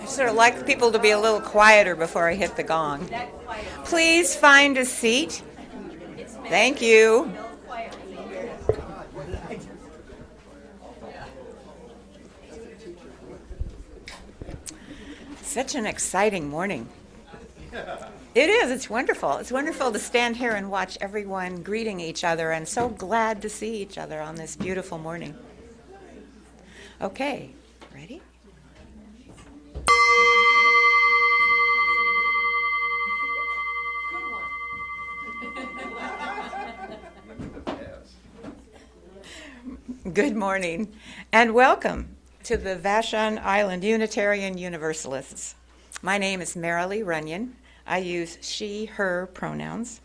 I sort of like people to be a little quieter before I hit the gong. Please find a seat. Thank you. Such an exciting morning. It is. It's wonderful. It's wonderful to stand here and watch everyone greeting each other, and so glad to see each other on this beautiful morning. Okay, ready? Good morning, and welcome to the Vashon Island Unitarian Universalists. My name is Marilee Runyon. I use she, her pronouns,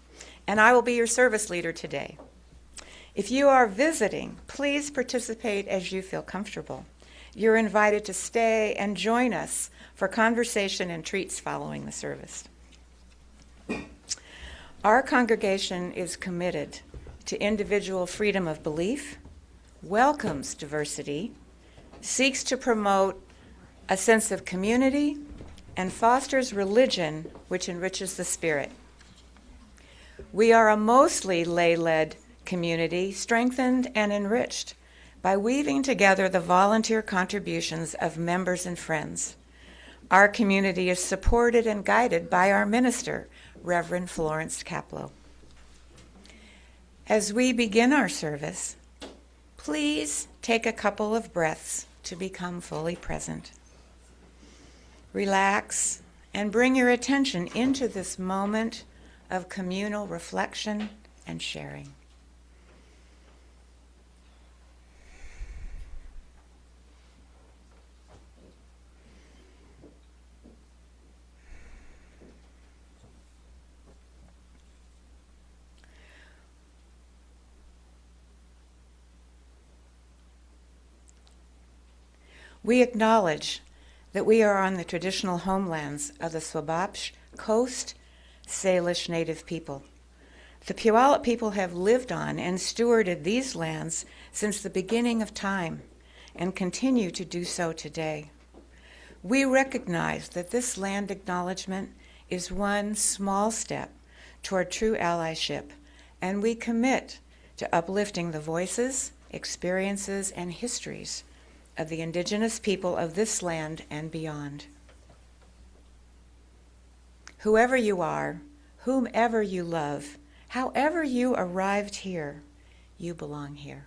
and I will be your service leader today. If you are visiting, please participate as you feel comfortable. You're invited to stay and join us for conversation and treats following the service. Our congregation is committed to individual freedom of belief, welcomes diversity, seeks to promote a sense of community, and fosters religion which enriches the spirit. We are a mostly lay-led community, strengthened and enriched by weaving together the volunteer contributions of members and friends. Our community is supported and guided by our minister, Reverend Florence Kaplow. As we begin our service, please take a couple of breaths to become fully present. Relax and bring your attention into this moment of communal reflection and sharing. We acknowledge that we are on the traditional homelands of the Swabash Coast Salish Native people. The Puyallup people have lived on and stewarded these lands since the beginning of time and continue to do so today. We recognize that this land acknowledgement is one small step toward true allyship, and we commit to uplifting the voices, experiences, and histories of the indigenous people of this land and beyond. Whoever you are, whomever you love, however you arrived here, you belong here.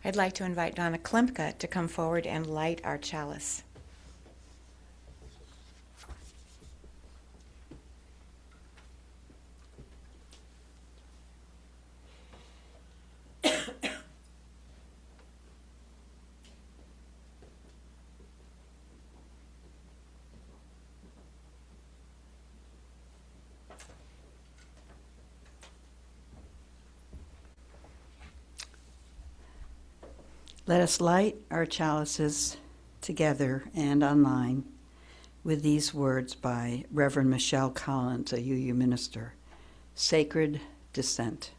I'd like to invite Donna Klemka to come forward and light our chalice. Let us light our chalices together and online with these words by Reverend Michelle Collins, a UU minister. Sacred Descent.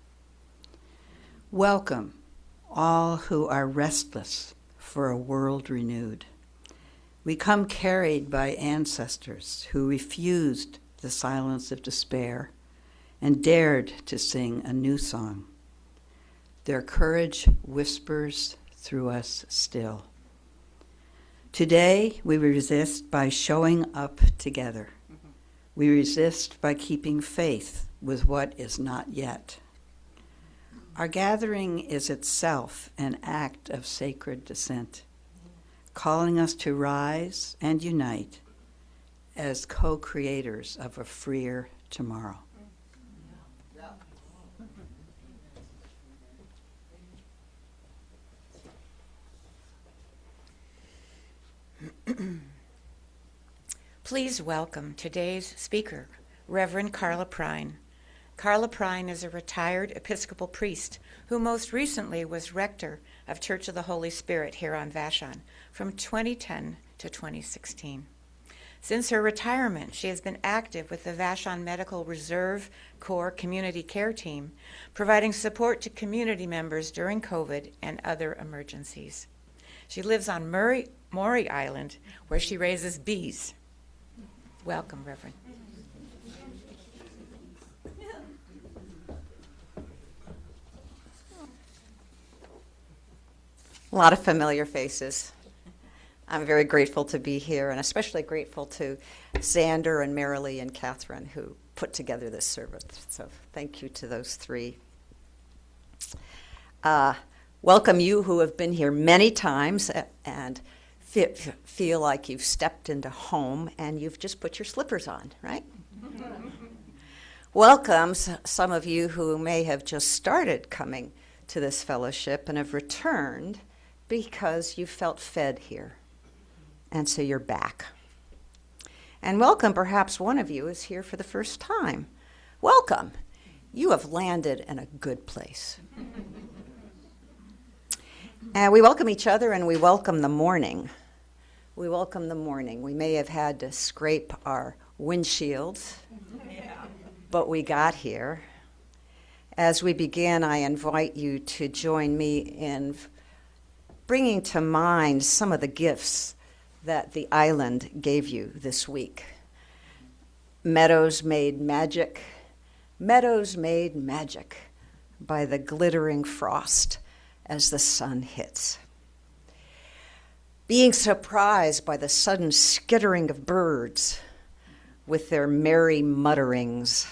Welcome, all who are restless for a world renewed. We come carried by ancestors who refused the silence of despair and dared to sing a new song. Their courage whispers through us still. Today, we resist by showing up together. We resist by keeping faith with what is not yet. Our gathering is itself an act of sacred descent, calling us to rise and unite as co-creators of a freer tomorrow. Please welcome today's speaker, Reverend Carla Prine. Carla Prine is a retired Episcopal priest who most recently was rector of Church of the Holy Spirit here on Vashon from 2010 to 2016. Since her retirement, she has been active with the Vashon Medical Reserve Corps Community Care Team, providing support to community members during COVID and other emergencies. She lives on Maury Island, where she raises bees. Welcome, Reverend. A lot of familiar faces. I'm very grateful to be here, and especially grateful to Xander and Marilee and Catherine who put together this service. So thank you to those three. Welcome you who have been here many times and feel like you've stepped into home and you've just put your slippers on, right? Welcome some of you who may have just started coming to this fellowship and have returned because you felt fed here, and so you're back. And welcome, perhaps one of you is here for the first time. Welcome. You have landed in a good place. And we welcome each other, and we welcome the morning. We welcome the morning. We may have had to scrape our windshields, but we got here. As we begin, I invite you to join me in bringing to mind some of the gifts that the island gave you this week. Meadows made magic by the glittering frost as the sun hits. Being surprised by the sudden skittering of birds with their merry mutterings.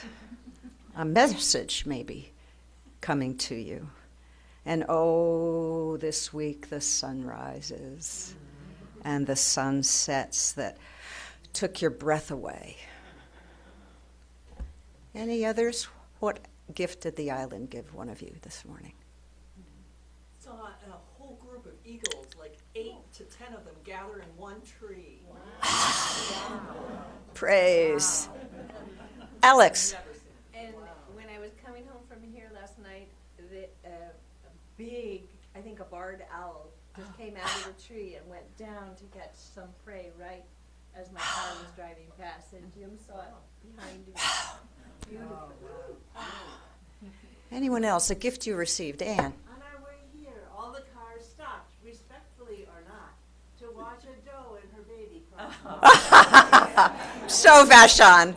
A message, maybe, coming to you. And oh, this week the sun rises and the sun sets that took your breath away. Any others? What gift did the island give one of you this morning? Saw a whole group of eagles, like 8 to 10 of them, gather in one tree. Wow. Praise. Alex. And when I was coming home from here last night, a big, I think a barred owl, just came out of the tree and went down to catch some prey right as my car was driving past, and Jim saw it behind him. Beautiful. Anyone else? A gift you received? Anne. On our way here, all the cars stopped, respectfully or not, to watch a doe and her baby cry. So Vashon.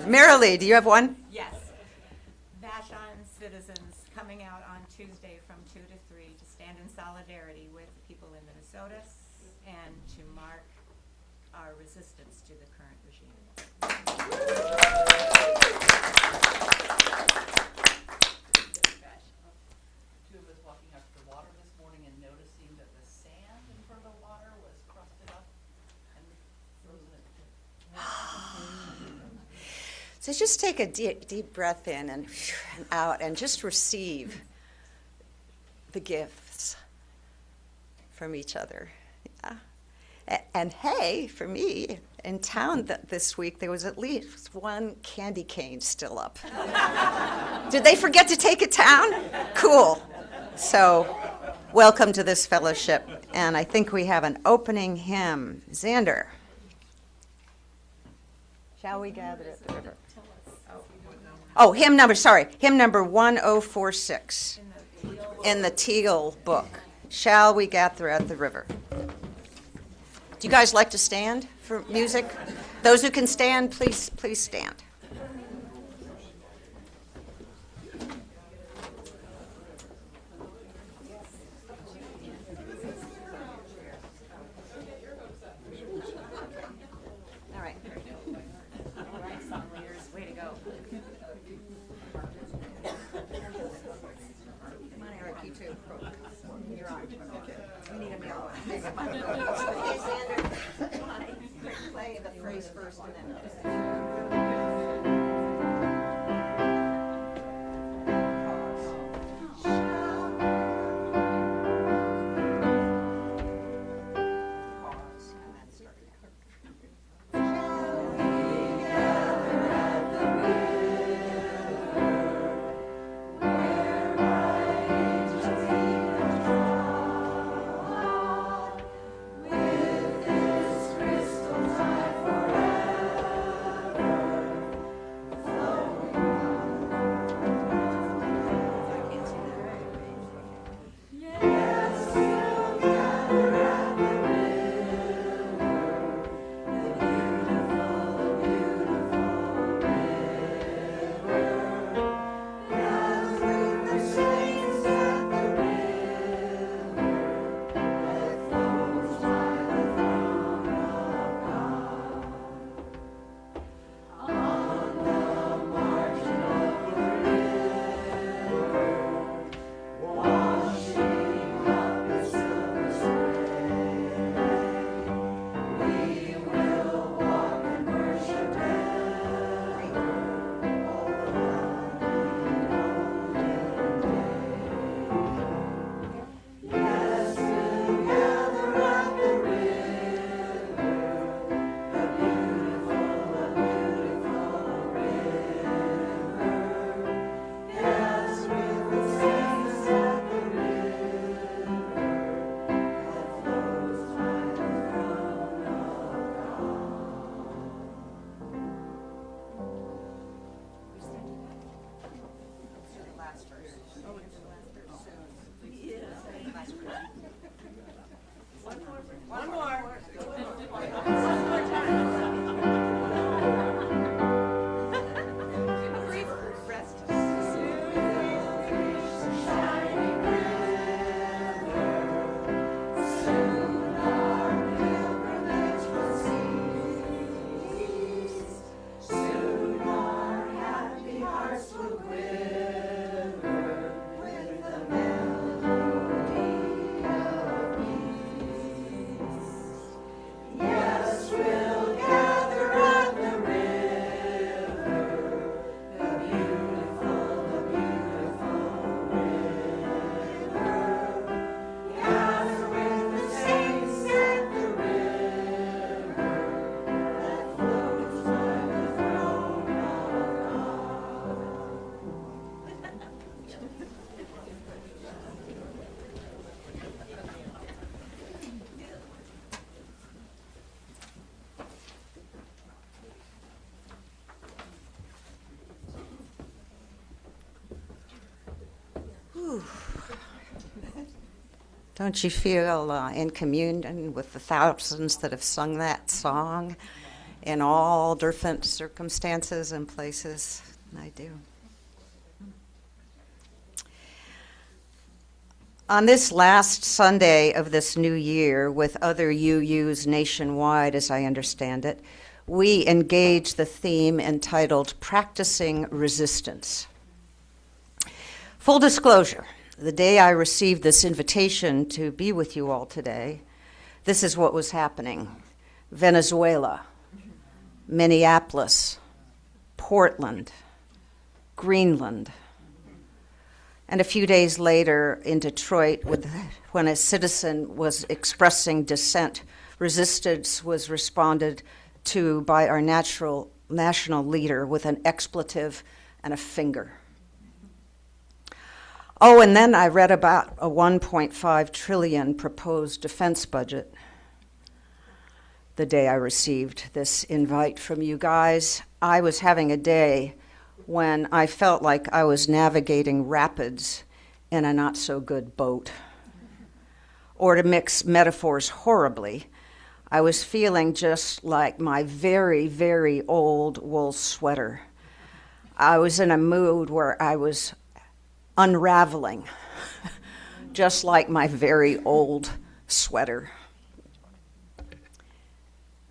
Marilee, do you have one? Yes. Vashon citizens coming out on Tuesday from 2 to 3 to stand in solidarity with the people in Minnesota and to mark our resistance to the current regime. Two of us walking up to the water this morning and noticing that the sand in front of the water was crusted up and frozen at the So just take a deep breath in and out and just receive the gifts from each other. Yeah. And hey, for me, in town this week, there was at least one candy cane still up. Did they forget to take it down? Cool. So welcome to this fellowship. And I think we have an opening hymn. Xander. Shall we gather at the river? Oh, hymn number 1046 in the Teal book. Shall we gather at the river? Do you guys like to stand for music? Those who can stand, please stand. All right. All right, song leaders, way to go. Come on, Eric, you too. You're on. We need a meal. Play the phrase first and then. One more. Don't you feel in communion with the thousands that have sung that song in all different circumstances and places? I do. On this last Sunday of this new year, with other UUs nationwide, as I understand it, we engage the theme entitled Practicing Resistance. Full disclosure, the day I received this invitation to be with you all today, this is what was happening. Venezuela, Minneapolis, Portland, Greenland, and a few days later in Detroit, when a citizen was expressing dissent, resistance was responded to by our national leader with an expletive and a finger. Oh, and then I read about a 1.5 trillion proposed defense budget the day I received this invite from you guys. I was having a day when I felt like I was navigating rapids in a not-so-good boat. Or to mix metaphors horribly, I was feeling just like my very, very old wool sweater. I was in a mood where I was unraveling, just like my very old sweater.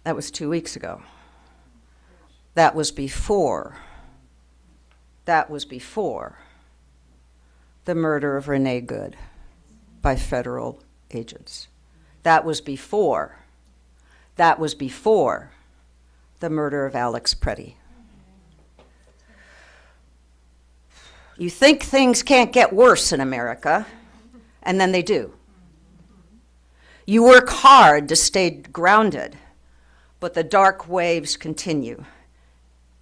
That was 2 weeks ago. That was before the murder of Renee Good by federal agents. That was before the murder of Alex Preddy. You think things can't get worse in America, and then they do. You work hard to stay grounded, but the dark waves continue,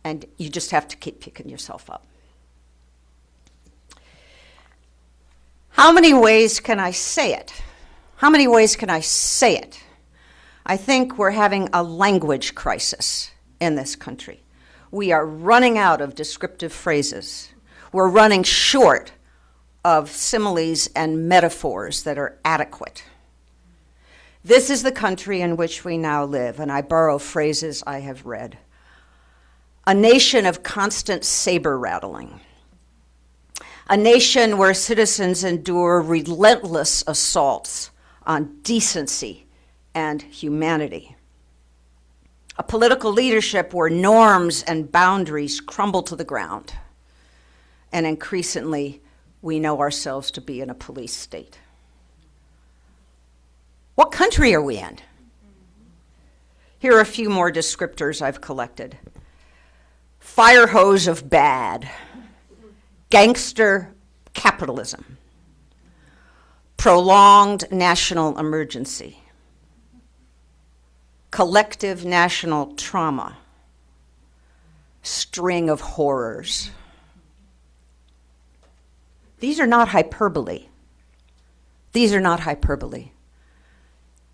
and you just have to keep picking yourself up. How many ways can I say it? How many ways can I say it? I think we're having a language crisis in this country. We are running out of descriptive phrases. We're running short of similes and metaphors that are adequate. This is the country in which we now live, and I borrow phrases I have read. A nation of constant saber rattling. A nation where citizens endure relentless assaults on decency and humanity. A political leadership where norms and boundaries crumble to the ground. And increasingly, we know ourselves to be in a police state. What country are we in? Here are a few more descriptors I've collected. Fire hose of bad. Gangster capitalism. Prolonged national emergency. Collective national trauma. String of horrors. These are not hyperbole. These are not hyperbole.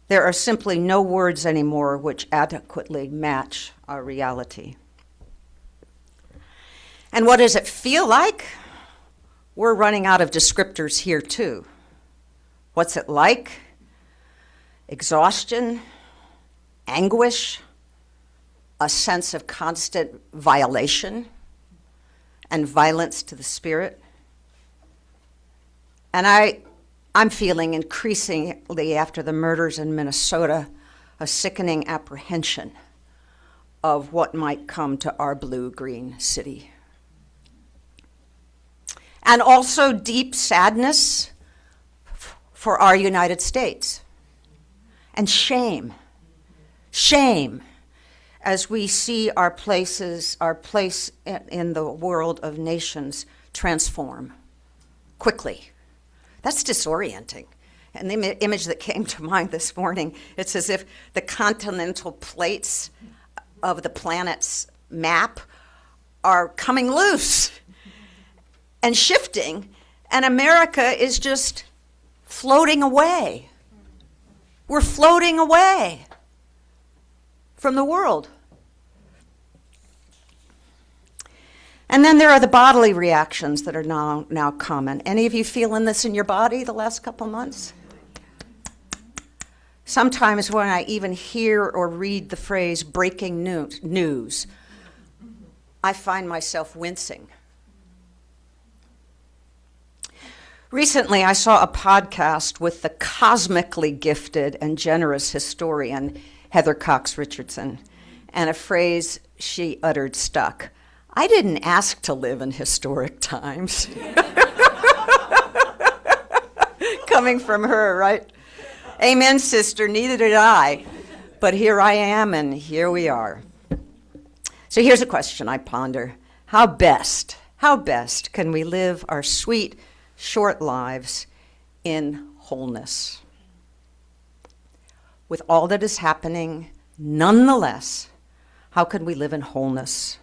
There are simply no words anymore which adequately match our reality. And what does it feel like? We're running out of descriptors here too. What's it like? exhaustion, anguish, a sense of constant violation and violence to the spirit. And I'm feeling increasingly, after the murders in Minnesota, a sickening apprehension of what might come to our blue-green city. And also deep sadness for our United States. And shame as we see our place in the world of nations transform quickly. That's disorienting. And the image that came to mind this morning, it's as if the continental plates of the planet's map are coming loose and shifting, and America is just floating away. We're floating away from the world. And then there are the bodily reactions that are now common. Any of you feeling this in your body the last couple months? Sometimes when I even hear or read the phrase breaking news, I find myself wincing. Recently, I saw a podcast with the cosmically gifted and generous historian Heather Cox Richardson, and a phrase she uttered stuck. I didn't ask to live in historic times. Coming from her, right? Amen, sister, neither did I. But here I am, and here we are. So here's a question I ponder. How best can we live our sweet, short lives in wholeness? With all that is happening, nonetheless, how can we live in wholeness?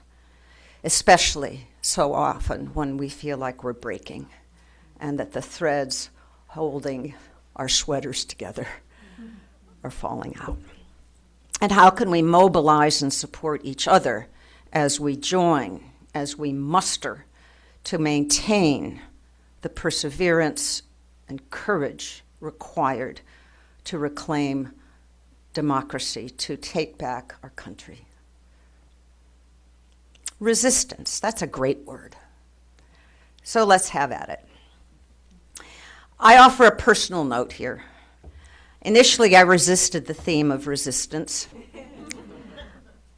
Especially so often when we feel like we're breaking and that the threads holding our sweaters together are falling out. And how can we mobilize and support each other as we join, as we muster to maintain the perseverance and courage required to reclaim democracy, to take back our country? Resistance, that's a great word. So let's have at it. I offer a personal note here. Initially, I resisted the theme of resistance.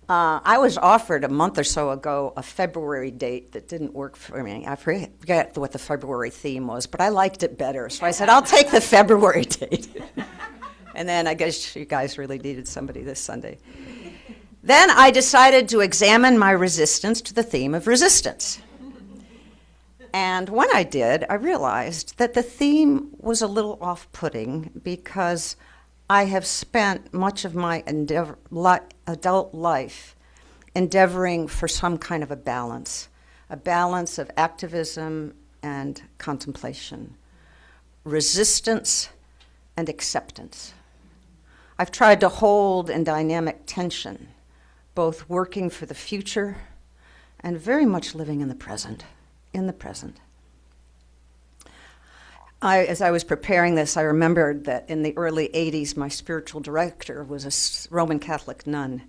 I was offered a month or so ago a February date that didn't work for me. I forget what the February theme was, but I liked it better. So I said, I'll take the February date. And then I guess you guys really needed somebody this Sunday. Then I decided to examine my resistance to the theme of resistance. And when I did, I realized that the theme was a little off-putting because I have spent much of my adult life endeavoring for some kind of a balance of activism and contemplation, resistance and acceptance. I've tried to hold in dynamic tension, both working for the future and very much living in the present. As I was preparing this, I remembered that in the early 80s, my spiritual director was a Roman Catholic nun.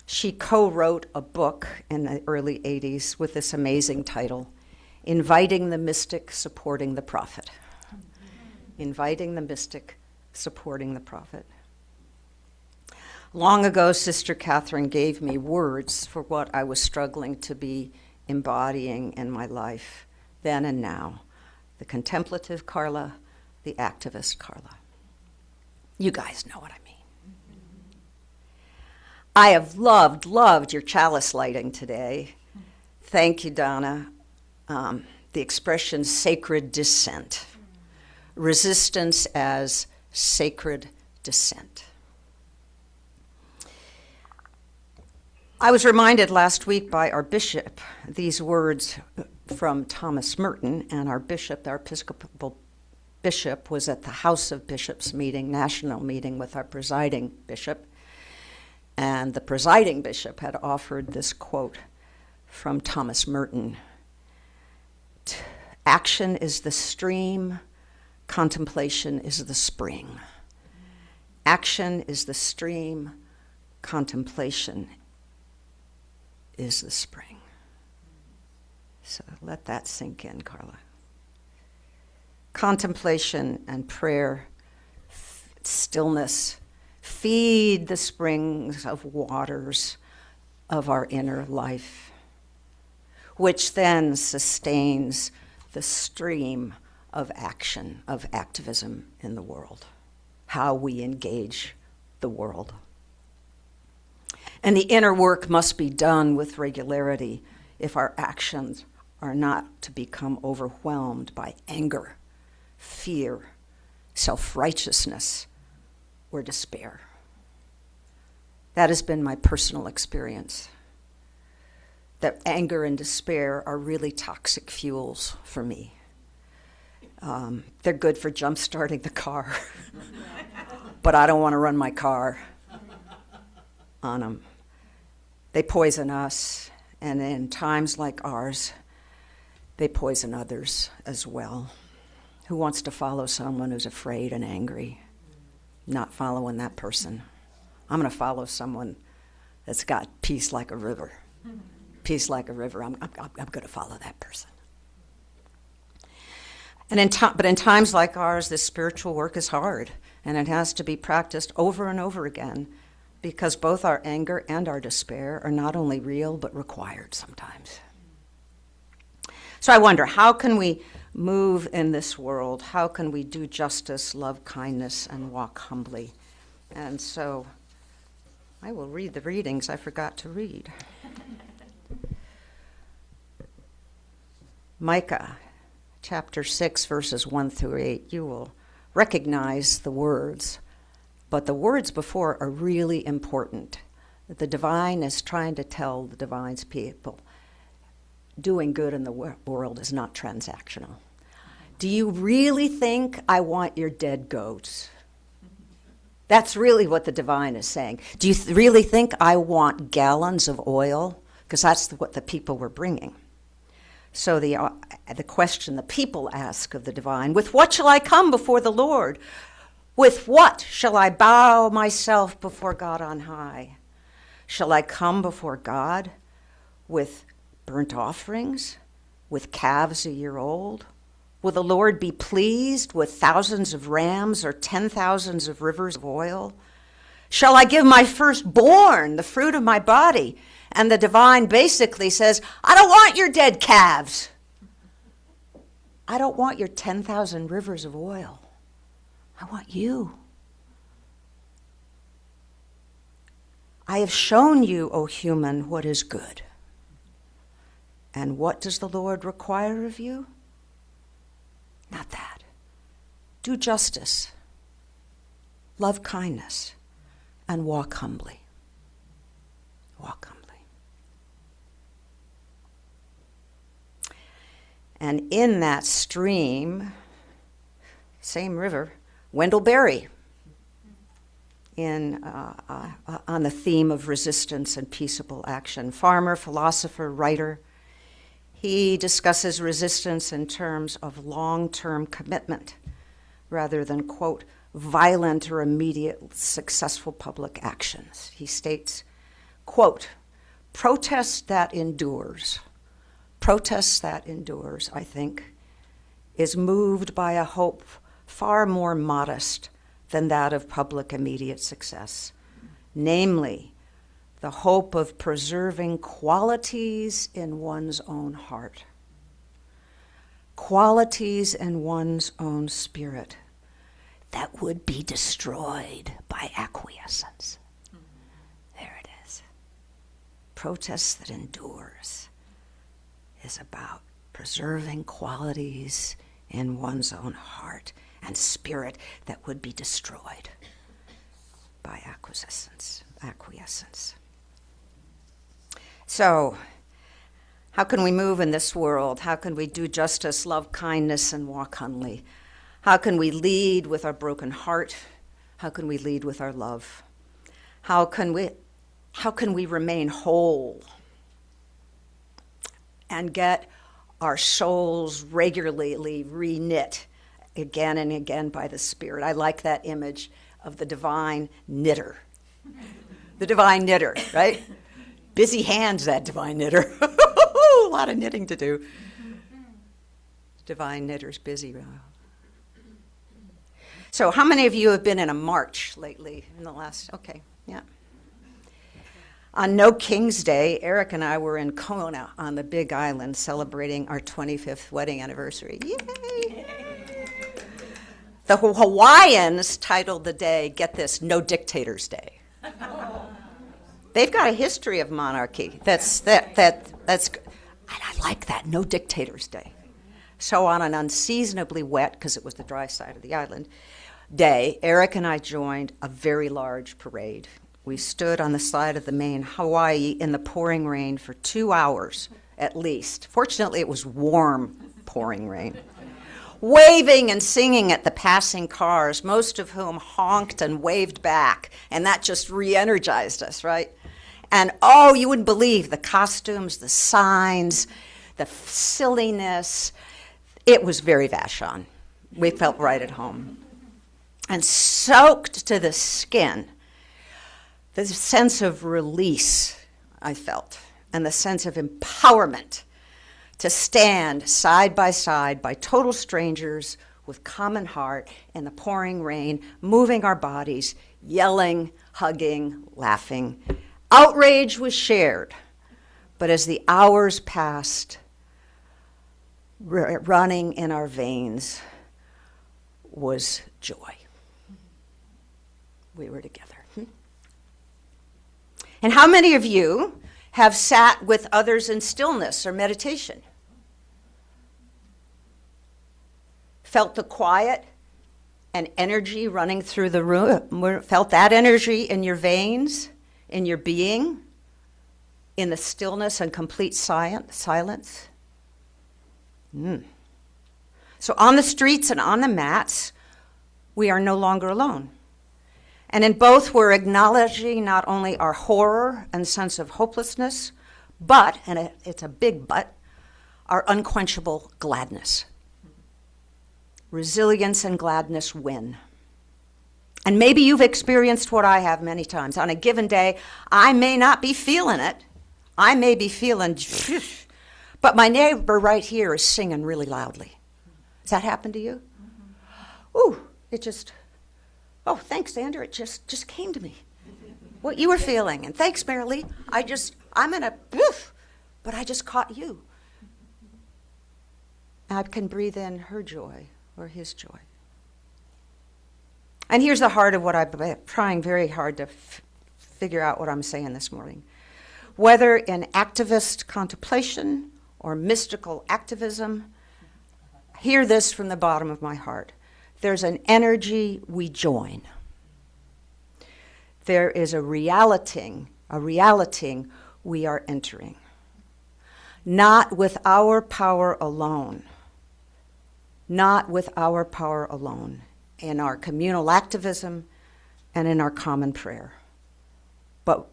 She co-wrote a book in the early 80s with this amazing title, Inviting the Mystic, Supporting the Prophet. Inviting the Mystic, Supporting the Prophet. Long ago, Sister Catherine gave me words for what I was struggling to be embodying in my life, then and now. The contemplative Carla, the activist Carla. You guys know what I mean. I have loved your chalice lighting today. Thank you, Donna. The expression sacred dissent. Resistance as sacred dissent. I was reminded last week by our bishop these words from Thomas Merton, and our Episcopal bishop, was at the House of Bishops meeting, national meeting with our presiding bishop, and the presiding bishop had offered this quote from Thomas Merton. Action is the stream, contemplation is the spring. Action is the stream, contemplation is the spring. So let that sink in, Carla. Contemplation and prayer, stillness, feed the springs of waters of our inner life, which then sustains the stream of action, of activism in the world, how we engage the world. And the inner work must be done with regularity if our actions are not to become overwhelmed by anger, fear, self-righteousness, or despair. That has been my personal experience, that anger and despair are really toxic fuels for me. They're good for jump-starting the car, but I don't want to run my car on them. They poison us, and in times like ours, they poison others as well. Who wants to follow someone who's afraid and angry? Not following that person. I'm going to follow someone that's got peace like a river. Peace like a river. I'm going to follow that person. But in times like ours, this spiritual work is hard, and it has to be practiced over and over again, because both our anger and our despair are not only real, but required sometimes. So I wonder, how can we move in this world? How can we do justice, love kindness, and walk humbly? And so I will read the readings I forgot to read. Micah, chapter 6, verses 1 through 8. You will recognize the words, but the words before are really important. The divine is trying to tell the divine's people, doing good in the world is not transactional. Do you really think I want your dead goats? That's really what the divine is saying. Do you really think I want gallons of oil? Because that's what the people were bringing. So the question the people ask of the divine, with what shall I come before the Lord? With what shall I bow myself before God on high? Shall I come before God with burnt offerings, with calves a year old? Will the Lord be pleased with thousands of rams or 10,000s of rivers of oil? Shall I give my firstborn, the fruit of my body? And the divine basically says, I don't want your dead calves. I don't want your 10,000 rivers of oil. I want you. I have shown you, O human, what is good. And what does the Lord require of you? Not that. Do justice, love kindness, and walk humbly. Walk humbly. And in that stream, same river, Wendell Berry, on the theme of resistance and peaceable action. Farmer, philosopher, writer. He discusses resistance in terms of long-term commitment rather than, quote, violent or immediate successful public actions. He states, quote, protest that endures, I think, is moved by a hope far more modest than that of public immediate success, namely, the hope of preserving qualities in one's own heart, qualities in one's own spirit that would be destroyed by acquiescence. There it is. Protest that endures is about preserving qualities in one's own heart and spirit that would be destroyed by acquiescence. So, how can we move in this world? How can we do justice, love kindness, and walk humbly? How can we lead with our broken heart? How can we lead with our love? How can we remain whole and get our souls regularly reknit again and again by the Spirit? I like that image of the divine knitter. The divine knitter, right? Busy hands, that divine knitter. A lot of knitting to do. Divine knitter's busy. So how many of you have been in a march lately in the last, okay, yeah. On No King's Day, Eric and I were in Kona on the Big Island celebrating our 25th wedding anniversary. Yay! The Hawaiians titled the day, get this, No Dictators Day. They've got a history of monarchy. That's I like that, No Dictators Day. So on an unseasonably wet, because it was the dry side of the island, day, Eric and I joined a very large parade. We stood on the side of the main Hawaii in the pouring rain for 2 hours at least. Fortunately, it was warm pouring rain. Waving and singing at the passing cars, most of whom honked and waved back, and that just re-energized us, right? And oh, you wouldn't believe the costumes, the signs, the silliness. It was very Vashon. We felt right at home. And soaked to the skin, the sense of release I felt, and the sense of empowerment to stand side by total strangers with common heart in the pouring rain, moving our bodies, yelling, hugging, laughing. Outrage was shared, but as the hours passed, running in our veins was joy. We were together. And how many of you have sat with others in stillness or meditation? Felt the quiet and energy running through the room? Felt that energy in your veins, in your being, in the stillness and complete silence? So on the streets and on the mats, we are no longer alone. And in both, we're acknowledging not only our horror and sense of hopelessness, but, and it's a big but, our unquenchable gladness. Resilience and gladness win. And maybe you've experienced what I have many times. On a given day, I may not be feeling it. I may be feeling, but my neighbor right here is singing really loudly. Has that happened to you? Ooh, it just... Oh, thanks, Xander. It just came to me. What you were feeling. And thanks, Marilee. I'm in a, but I just caught you. I can breathe in her joy or his joy. And here's the heart of what I've been trying very hard to figure out what I'm saying this morning. Whether in activist contemplation or mystical activism, hear this from the bottom of my heart. There's an energy we join. There is a reality we are entering. Not with our power alone. Not with our power alone. In our communal activism and in our common prayer. But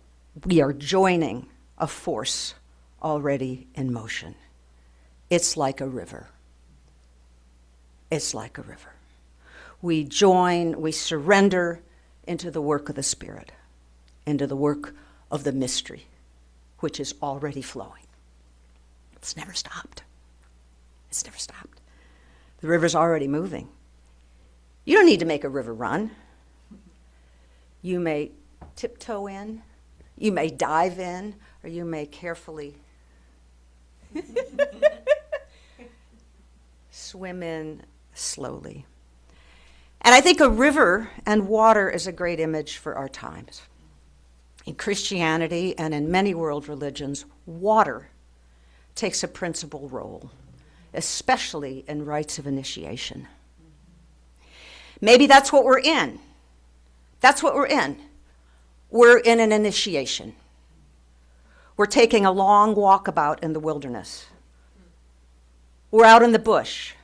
we are joining a force already in motion. It's like a river. It's like a river. We join, we surrender into the work of the Spirit, into the work of the mystery, which is already flowing. It's never stopped. It's never stopped. The river's already moving. You don't need to make a river run. You may tiptoe in, you may dive in, or you may carefully swim in slowly. And I think a river and water is a great image for our times. In Christianity and in many world religions, water takes a principal role, especially in rites of initiation. Maybe that's what we're in. That's what we're in. We're in an initiation. We're taking a long walkabout in the wilderness. We're out in the bush.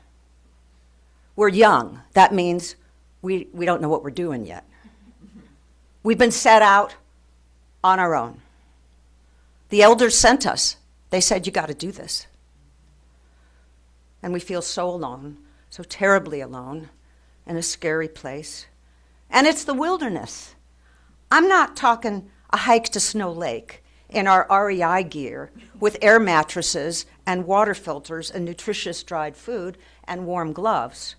We're young. That means we don't know what we're doing yet. We've been set out on our own. The elders sent us. They said, you got to do this. And we feel so alone, so terribly alone, in a scary place. And it's the wilderness. I'm not talking a hike to Snow Lake in our REI gear with air mattresses and water filters and nutritious dried food and warm gloves.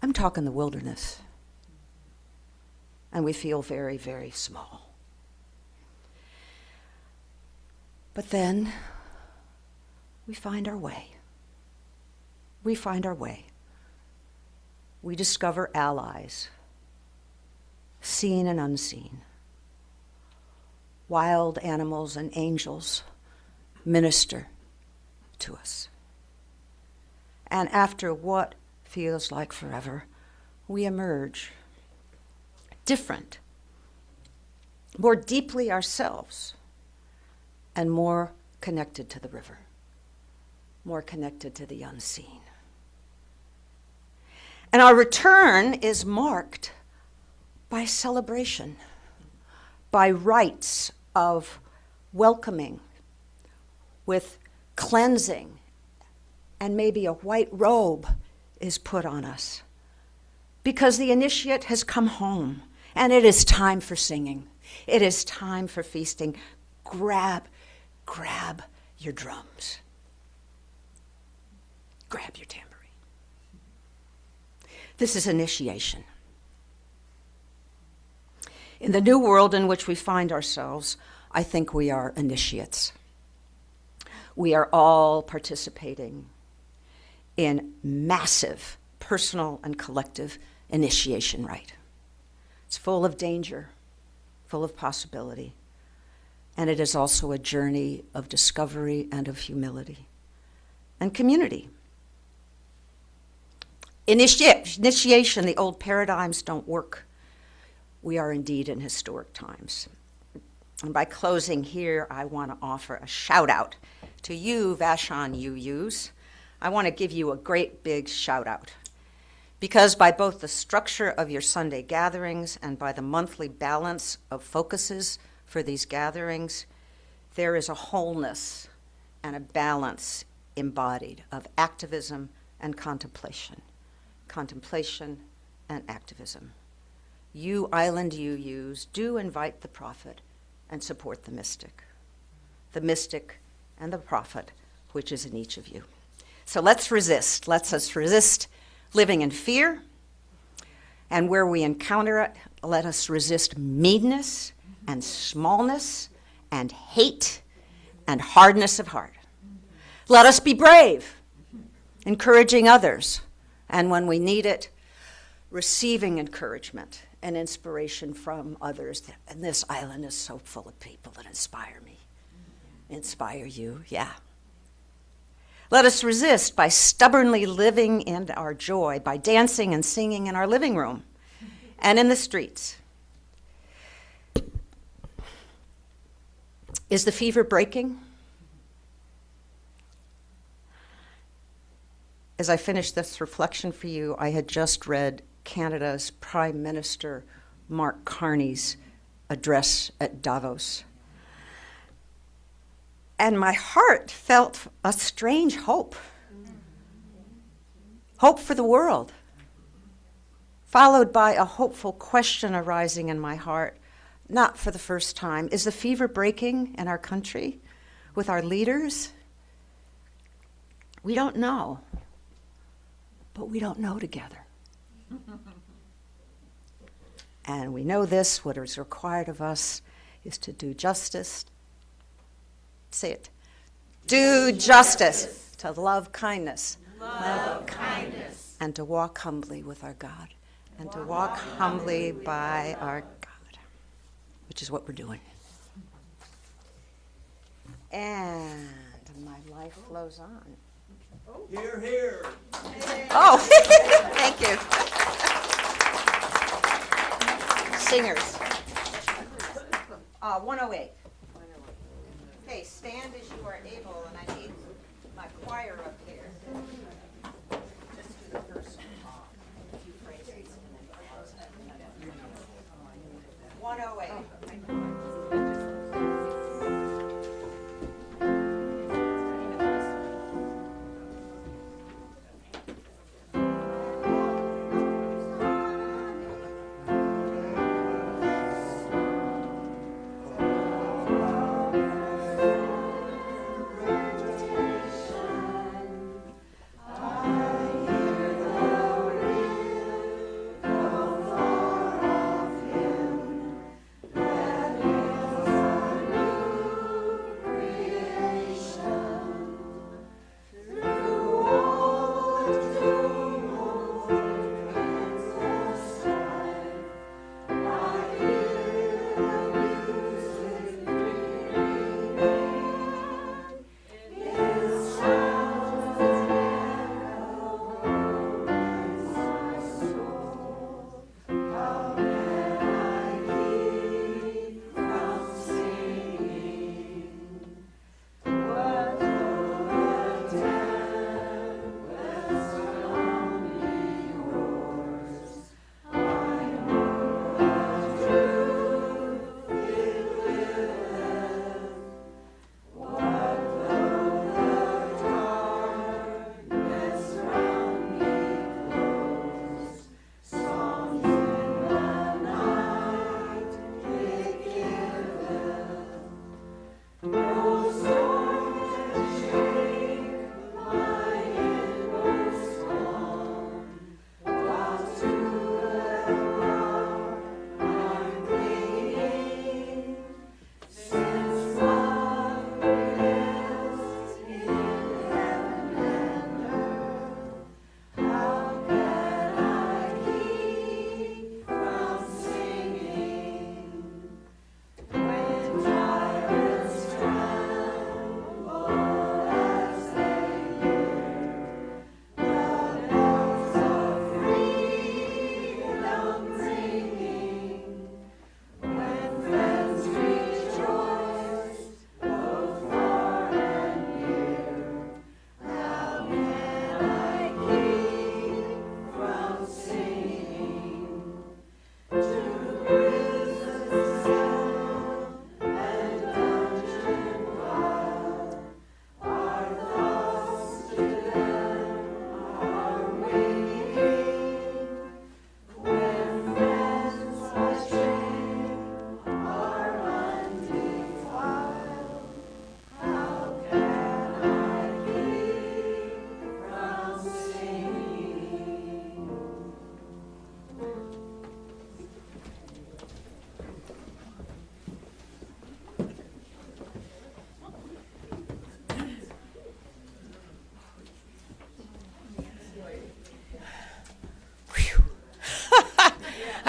I'm talking the wilderness. And we feel very, very small. But then we find our way. We find our way. We discover allies, seen and unseen. Wild animals and angels minister to us. And after what feels like forever, we emerge different, more deeply ourselves, and more connected to the river, more connected to the unseen. And our return is marked by celebration, by rites of welcoming, with cleansing, and maybe a white robe is put on us. Because the initiate has come home, and it is time for singing. It is time for feasting. Grab your drums. Grab your tambourine. This is initiation. In the new world in which we find ourselves, I think we are initiates. We are all participating in massive personal and collective initiation rite. It's full of danger, full of possibility, and it is also a journey of discovery and of humility and community. Initiation, the old paradigms don't work. We are indeed in historic times. And by closing here, I want to offer a shout out to you, Vashon UUs. I want to give you a great big shout out. Because by both the structure of your Sunday gatherings and by the monthly balance of focuses for these gatherings, there is a wholeness and a balance embodied of activism and contemplation and activism. You island UUs do invite the prophet and support the mystic and the prophet, which is in each of you. So let's resist. Let us resist living in fear, and where we encounter it, let us resist meanness and smallness and hate and hardness of heart. Let us be brave, encouraging others, and when we need it, receiving encouragement and inspiration from others. And this island is so full of people that inspire me. Inspire you, yeah. Let us resist by stubbornly living in our joy, by dancing and singing in our living room and in the streets. Is the fever breaking? As I finished this reflection for you, I had just read Canada's Prime Minister Mark Carney's address at Davos. And my heart felt a strange hope. Hope for the world, followed by a hopeful question arising in my heart, not for the first time. Is the fever breaking in our country with our leaders? We don't know, but we don't know together. And we know this, what is required of us is to do justice. Say it. Do justice, to love kindness. Love kindness. And to walk humbly with our God. And to walk humbly by our God, which is what we're doing. And my life flows on. Hear, hear. Oh, thank you. Singers. 108. Okay, stand as you are able, and I need my choir up here. Just do the first few phrases. And then 108.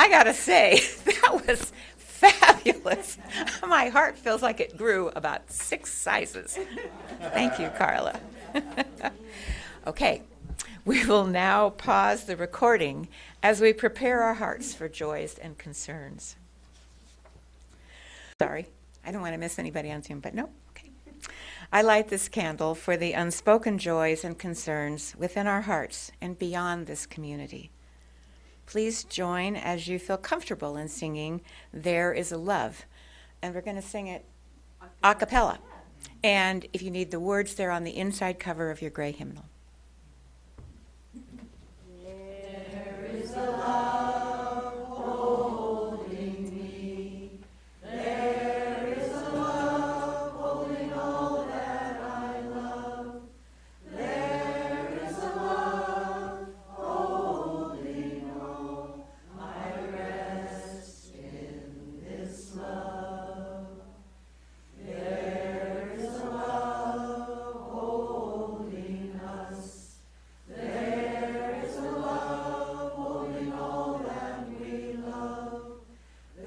I gotta say, that was fabulous. My heart feels like it grew about 6 sizes. Thank you, Carla. Okay, we will now pause the recording as we prepare our hearts for joys and concerns. Sorry, I don't want to miss anybody on Zoom, but no, okay. I light this candle for the unspoken joys and concerns within our hearts and beyond this community. Please join as you feel comfortable in singing There Is a Love. And we're going to sing it a cappella. And if you need the words, they're on the inside cover of your gray hymnal. There is a love holding me. There is a love holding all that I love. There is a love holding all. I rest in this love. There is a love holding us. There is a love holding all that we love.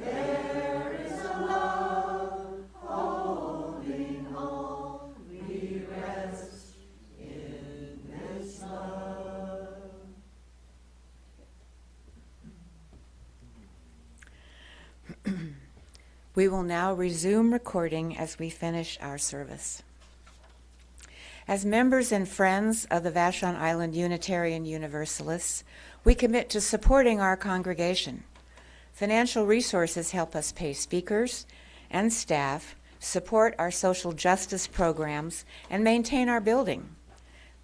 There is a love holding all. We rest in this love. We will now resume recording as we finish our service. As members and friends of the Vashon Island Unitarian Universalists, we commit to supporting our congregation. Financial resources help us pay speakers and staff, support our social justice programs, and maintain our building.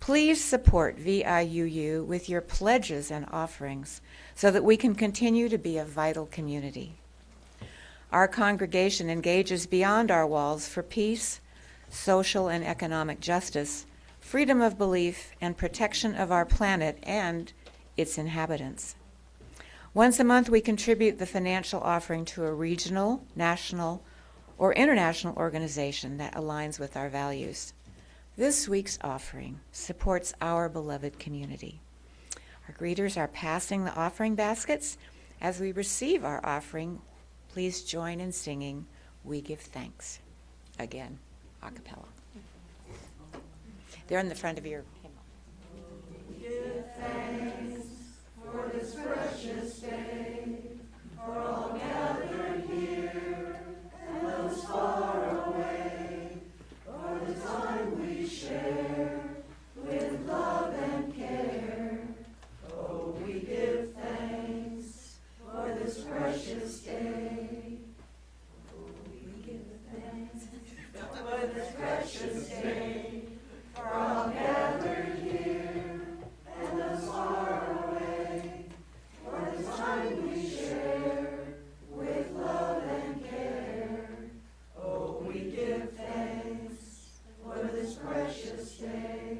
Please support VIUU with your pledges and offerings so that we can continue to be a vital community. Our congregation engages beyond our walls for peace, social and economic justice, freedom of belief, and protection of our planet and its inhabitants. Once a month, we contribute the financial offering to a regional, national, or international organization that aligns with our values. This week's offering supports our beloved community. Our greeters are passing the offering baskets. As we receive our offering, please join in singing We Give Thanks. Again, a cappella. They're in the front of your hymnal. Give thanks for this precious day, for all gathered here and those far away, for the time we share with love and care. Oh, we give thanks for this precious day. Oh, we give thanks for this precious day, for all gathered here and those far away, for the time we share with love and care. Oh, we give thanks for this precious day.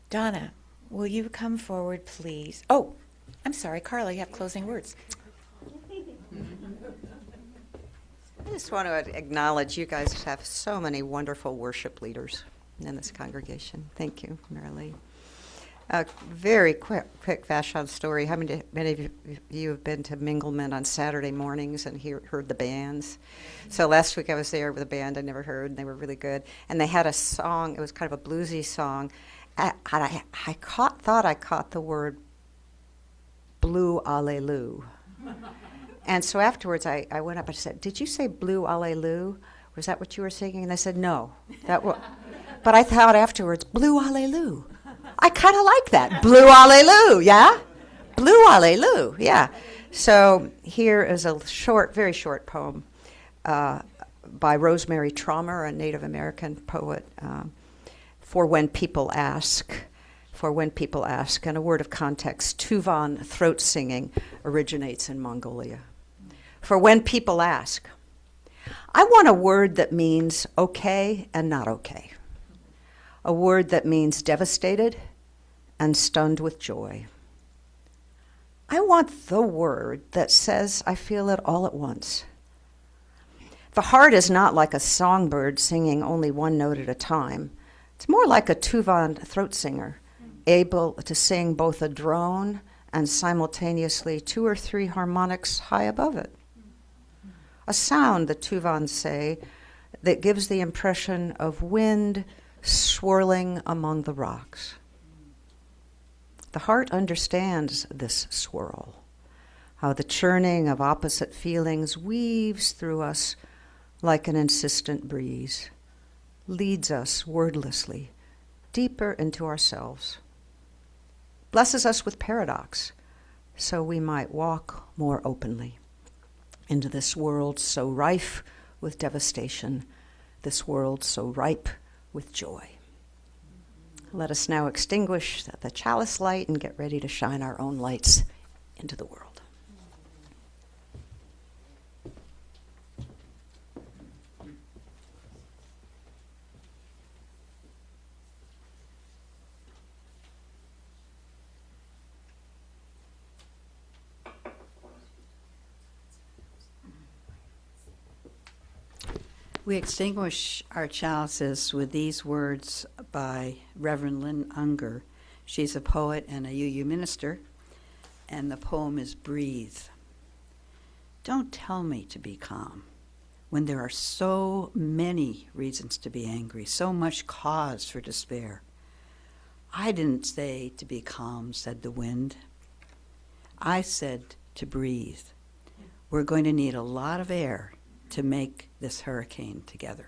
Donna, will you come forward, please? Oh, I'm sorry, Carla, you have closing words. I just want to acknowledge you guys have so many wonderful worship leaders in this congregation. Thank you, Marilee. Very quick Vashon story. How many of you have been to Minglement on Saturday mornings and heard the bands? So last week I was there with a band I never heard, and they were really good. And they had a song. It was kind of a bluesy song. I thought I caught the word Blue Allelu. And so afterwards I went up and said, "Did you say Blue Allelu? Was that what you were singing?" And they said, "No." But I thought afterwards, Blue Allelu. I kind of like that. Blue Allelu, yeah? Blue Allelu, yeah. So here is a very short poem by Rosemary Traumer, a Native American poet, For When People Ask. For When People Ask. And a word of context, Tuvan throat singing originates in Mongolia. For when people ask, I want a word that means okay and not okay. A word that means devastated and stunned with joy. I want the word that says I feel it all at once. The heart is not like a songbird singing only one note at a time. It's more like a Tuvan throat singer, able to sing both a drone and simultaneously 2 or 3 harmonics high above it. A sound, the Tuvans say, that gives the impression of wind swirling among the rocks. The heart understands this swirl, how the churning of opposite feelings weaves through us like an insistent breeze, leads us wordlessly deeper into ourselves, blesses us with paradox so we might walk more openly into this world so rife with devastation, this world so ripe with joy. Let us now extinguish the chalice light and get ready to shine our own lights into the world. We extinguish our chalices with these words by Reverend Lynn Unger. She's a poet and a UU minister, and the poem is Breathe. Don't tell me to be calm when there are so many reasons to be angry, so much cause for despair. I didn't say to be calm, said the wind. I said to breathe. We're going to need a lot of air to make this hurricane together.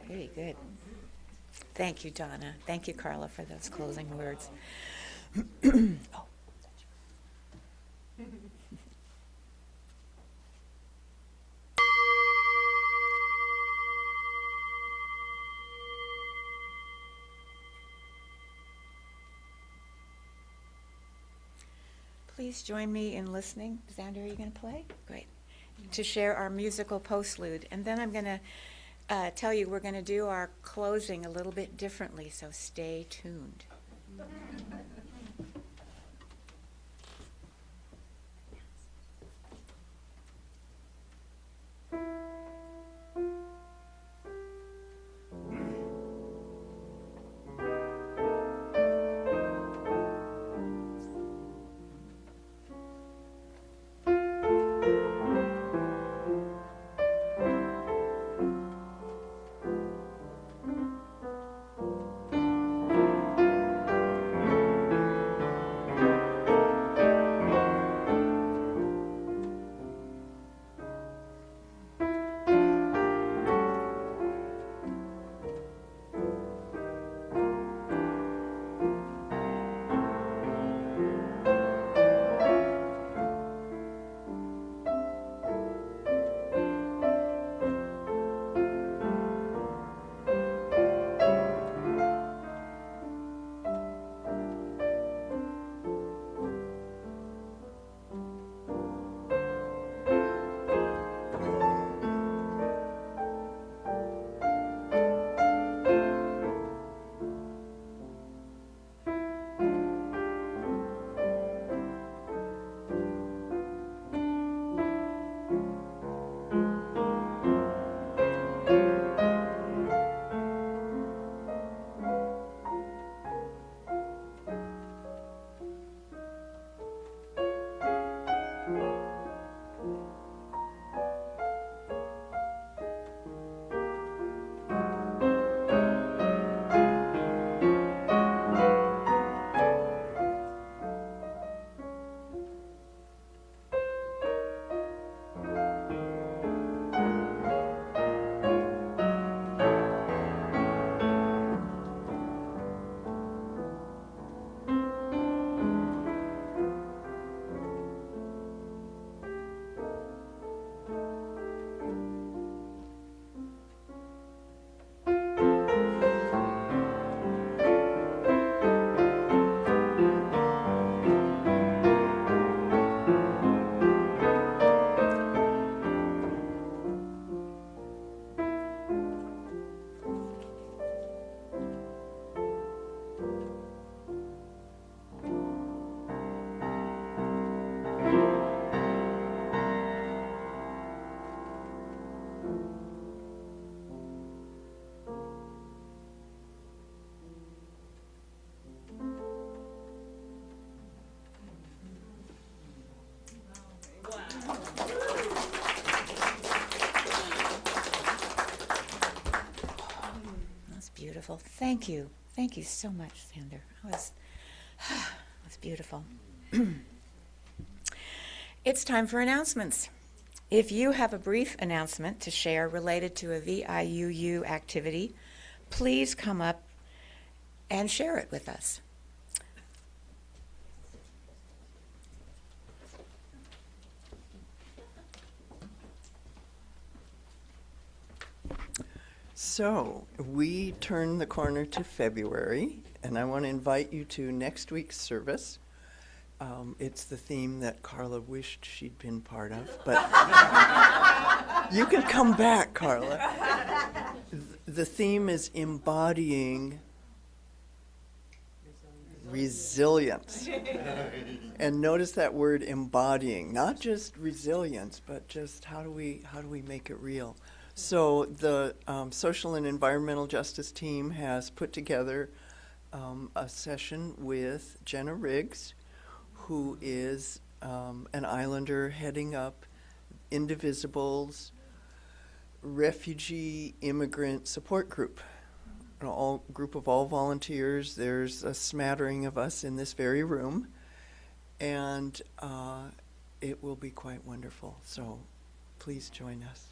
Very good. Thank you, Donna. Thank you, Carla, for those closing words. Oh. Please join me in listening. Xander, are you going to play? Great. To share our musical postlude. And then I'm going to tell you we're going to do our closing a little bit differently, so stay tuned. beautiful. Thank you. Thank you so much, Sander. It was beautiful. It's time for announcements. If you have a brief announcement to share related to a VIUU activity, please come up and share it with us. So, we turn the corner to February, and I want to invite you to next week's service. It's the theme that Carla wished she'd been part of, but you can come back, Carla. The theme is embodying resilience. And notice that word embodying, not just resilience, but just how do we make it real? So the social and environmental justice team has put together a session with Jenna Riggs, who is an Islander heading up Indivisible's refugee immigrant support group. All group of all volunteers. There's a smattering of us in this very room, and it will be quite wonderful. So please join us.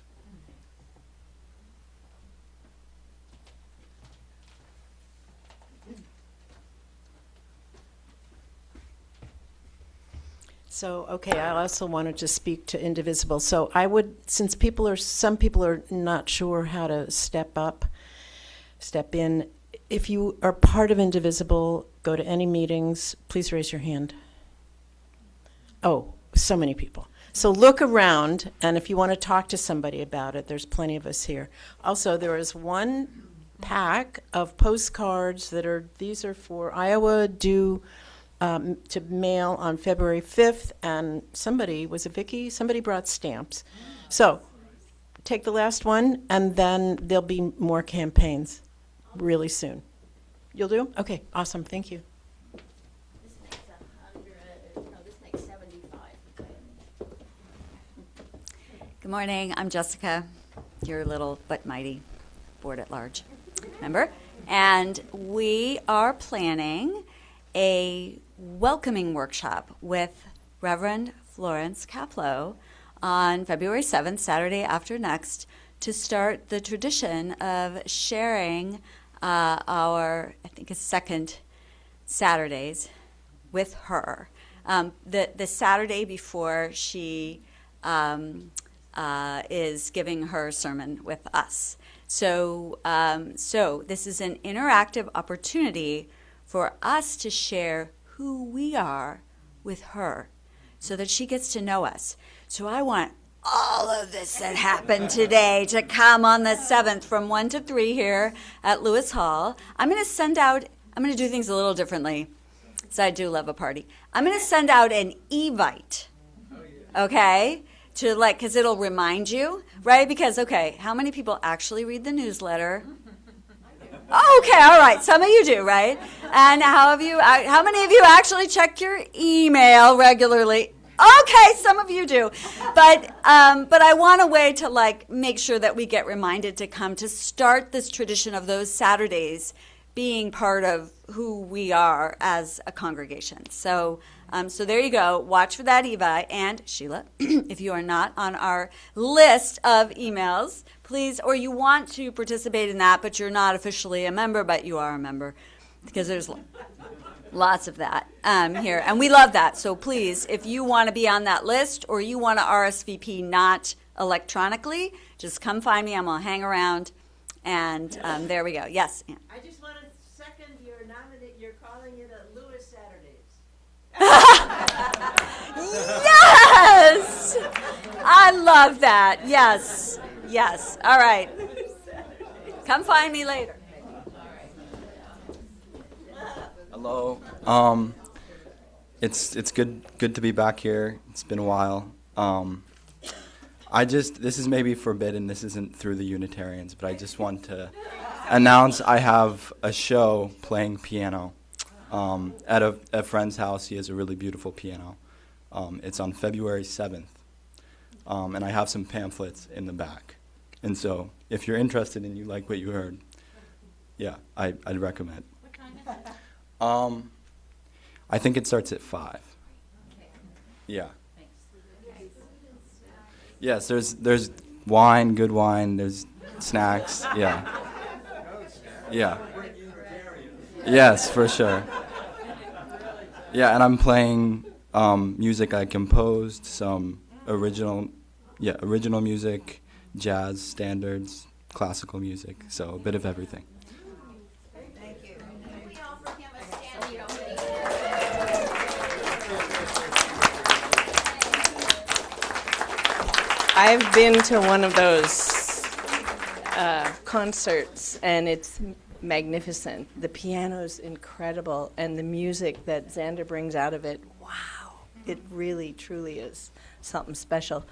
So, okay, I also wanted to speak to Indivisible. So I would, since some people are not sure how to step in, if you are part of Indivisible, go to any meetings, please raise your hand. Oh, so many people. So look around, and if you want to talk to somebody about it, there's plenty of us here. Also, there is one pack of postcards these are for Iowa due to mail on February 5th, and was it Vicki? Somebody brought stamps. So take the last one, and then there'll be more campaigns really soon. You'll do? Okay, awesome, thank you. This makes 100, no, this makes 75. Good morning, I'm Jessica, your little but mighty board at large member. And we are planning a welcoming workshop with Reverend Florence Kaplow on February 7th, Saturday after next, to start the tradition of sharing our, I think it's second Saturdays with her. The Saturday before she is giving her sermon with us. So this is an interactive opportunity for us to share who we are with her so that she gets to know us. So I want all of this that happened today to come on the 7th from 1 to 3 here at Lewis Hall. I'm going to do things a little differently, because I do love a party. I'm going to send out an Evite, okay, because it'll remind you, right? Because, okay, how many people actually read the newsletter? Oh, okay, all right. Some of you do, right? And how many of you actually check your email regularly? Okay, some of you do. But I want a way to make sure that we get reminded to come to start this tradition of those Saturdays being part of who we are as a congregation. So there you go. Watch for that, Eva and Sheila. If you are not on our list of emails, please, or you want to participate in that, but you're not officially a member, but you are a member, because there's lots of that here. And we love that. So please, if you want to be on that list or you want to RSVP not electronically, just come find me. I'm going to hang around. And there we go. Yes, Ann. I just want to second you're calling it a Lewis Saturdays. Yes! I love that. Yes. Yes. All right. Come find me later. Hello. It's good to be back here. It's been a while. This is maybe forbidden. This isn't through the Unitarians, but I just want to announce I have a show playing piano at a friend's house. He has a really beautiful piano. It's on February 7th, and I have some pamphlets in the back. And so if you're interested and you like what you heard, Yeah, I'd recommend. What time is it? I think it starts at 5. Yeah. Yes, there's wine, good wine. There's snacks. Yeah. Yeah. Yes, for sure. Yeah, and I'm playing music I composed, some original music, jazz standards, classical music, so a bit of everything. We offer him a standing ovation. I've been to one of those concerts, and it's magnificent. The piano's incredible, and the music that Xander brings out of it, wow, it really, truly is something special.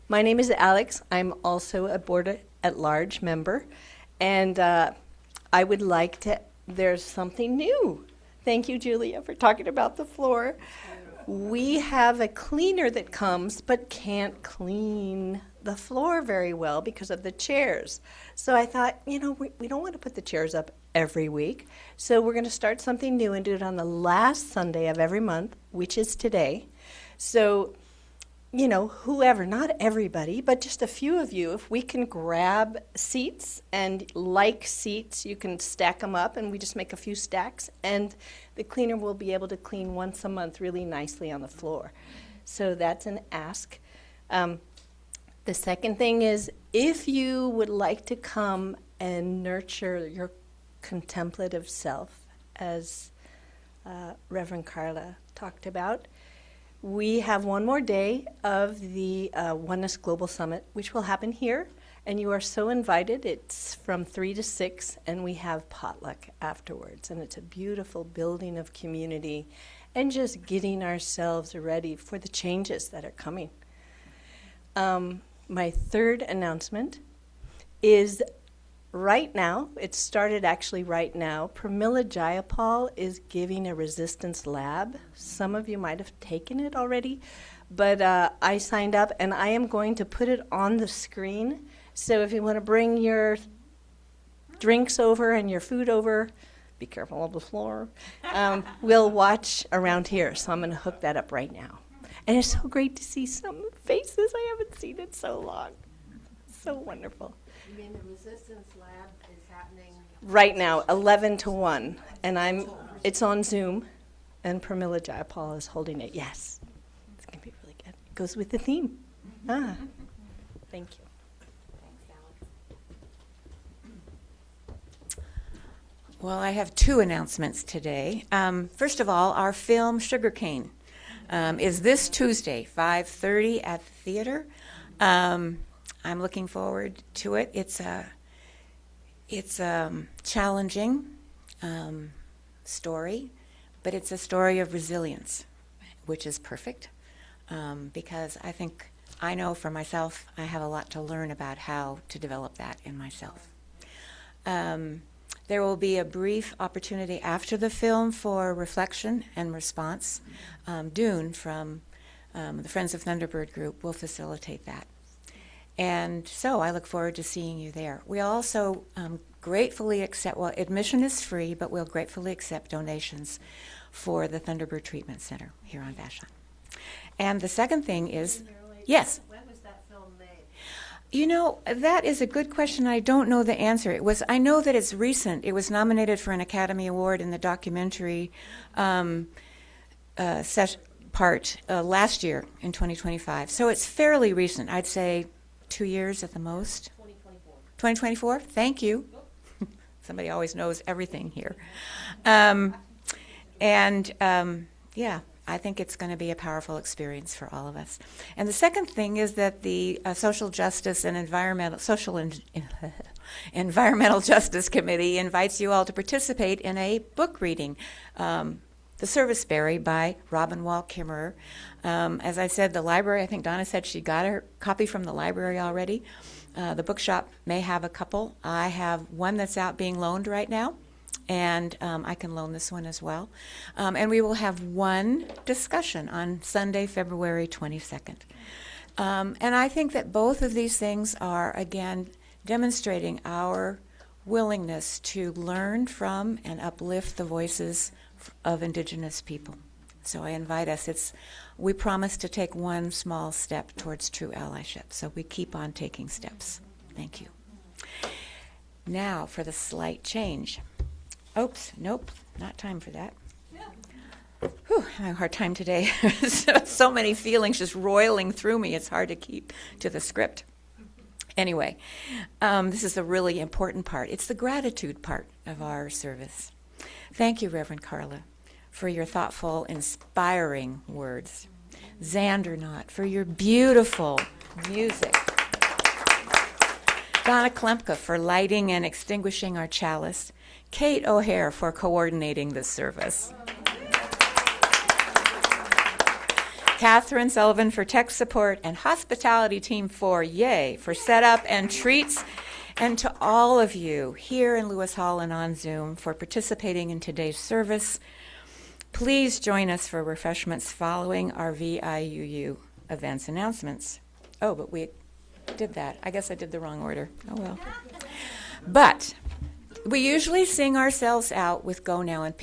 My name is Alex. I'm also a board-at-large member, and I would like to, there's something new. Thank you, Julia, for talking about the floor. We have a cleaner that comes but can't clean the floor very well because of the chairs. So I thought, we don't want to put the chairs up every week. So we're going to start something new and do it on the last Sunday of every month, which is today. So, whoever, not everybody, but just a few of you, if we can grab seats and seats, you can stack them up, and we just make a few stacks, and the cleaner will be able to clean once a month really nicely on the floor. So that's an ask. The second thing is, if you would like to come and nurture your contemplative self, as Reverend Carla talked about, we have one more day of the Oneness Global Summit, which will happen here, and you are so invited. It's from 3 to 6, and we have potluck afterwards, and it's a beautiful building of community and just getting ourselves ready for the changes that are coming. My third announcement is right now, it started actually right now, Pramila Jayapal is giving a resistance lab. Some of you might have taken it already, but I signed up, and I am going to put it on the screen. So if you want to bring your drinks over and your food over, be careful of the floor, we'll watch around here. So I'm going to hook that up right now. And it's so great to see some faces I haven't seen in so long. So wonderful. You mean the resistance lab is happening? Right now, 11 to 1, and it's on Zoom, and Pramila Jayapal is holding it. Yes, it's going to be really good. It goes with the theme. Thank you. Well, I have 2 announcements today. First of all, our film Sugarcane is this Tuesday, 5:30 at the theater. I'm looking forward to it. It's a challenging story, but it's a story of resilience, which is perfect because I know for myself I have a lot to learn about how to develop that in myself. There will be a brief opportunity after the film for reflection and response. Dune from the Friends of Thunderbird group will facilitate that. And so I look forward to seeing you there. We also gratefully accept, admission is free, but we'll gratefully accept donations for the Thunderbird Treatment Center here on Vashon. And the second thing is, yes? When was that film made? That is a good question. I don't know the answer. I know that it's recent. It was nominated for an Academy Award in the documentary part last year in 2025. So it's fairly recent. I'd say 2 years at the most. 2024. 2024? Thank you. Somebody always knows everything here. Yeah, I think it's going to be a powerful experience for all of us. And the second thing is that the Social Justice and Environmental Justice Committee invites you all to participate in a book reading, The Serviceberry by Robin Wall Kimmerer. As I said, the library, I think Donna said she got her copy from the library already. The bookshop may have a couple. I have one that's out being loaned right now, and I can loan this one as well. And we will have one discussion on Sunday, February 22nd. And I think that both of these things are, again, demonstrating our willingness to learn from and uplift the voices of Indigenous people. So I invite us. We promise to take one small step towards true allyship. So we keep on taking steps. Thank you. Now for the slight change. Oops, nope, not time for that. Whew, I have a hard time today. So many feelings just roiling through me. It's hard to keep to the script. Anyway, this is a really important part. It's the gratitude part of our service. Thank you, Reverend Carla, for your thoughtful, inspiring words. Xandernaut, for your beautiful music. Donna Klemka for lighting and extinguishing our chalice. Kate O'Hare for coordinating this service. Catherine Sullivan for tech support, and hospitality team for setup and treats. And to all of you here in Lewis Hall and on Zoom for participating in today's service. Please join us for refreshments following our VIUU events announcements. Oh, but we did that. I guess I did the wrong order. Oh, well. But we usually sing ourselves out with Go Now and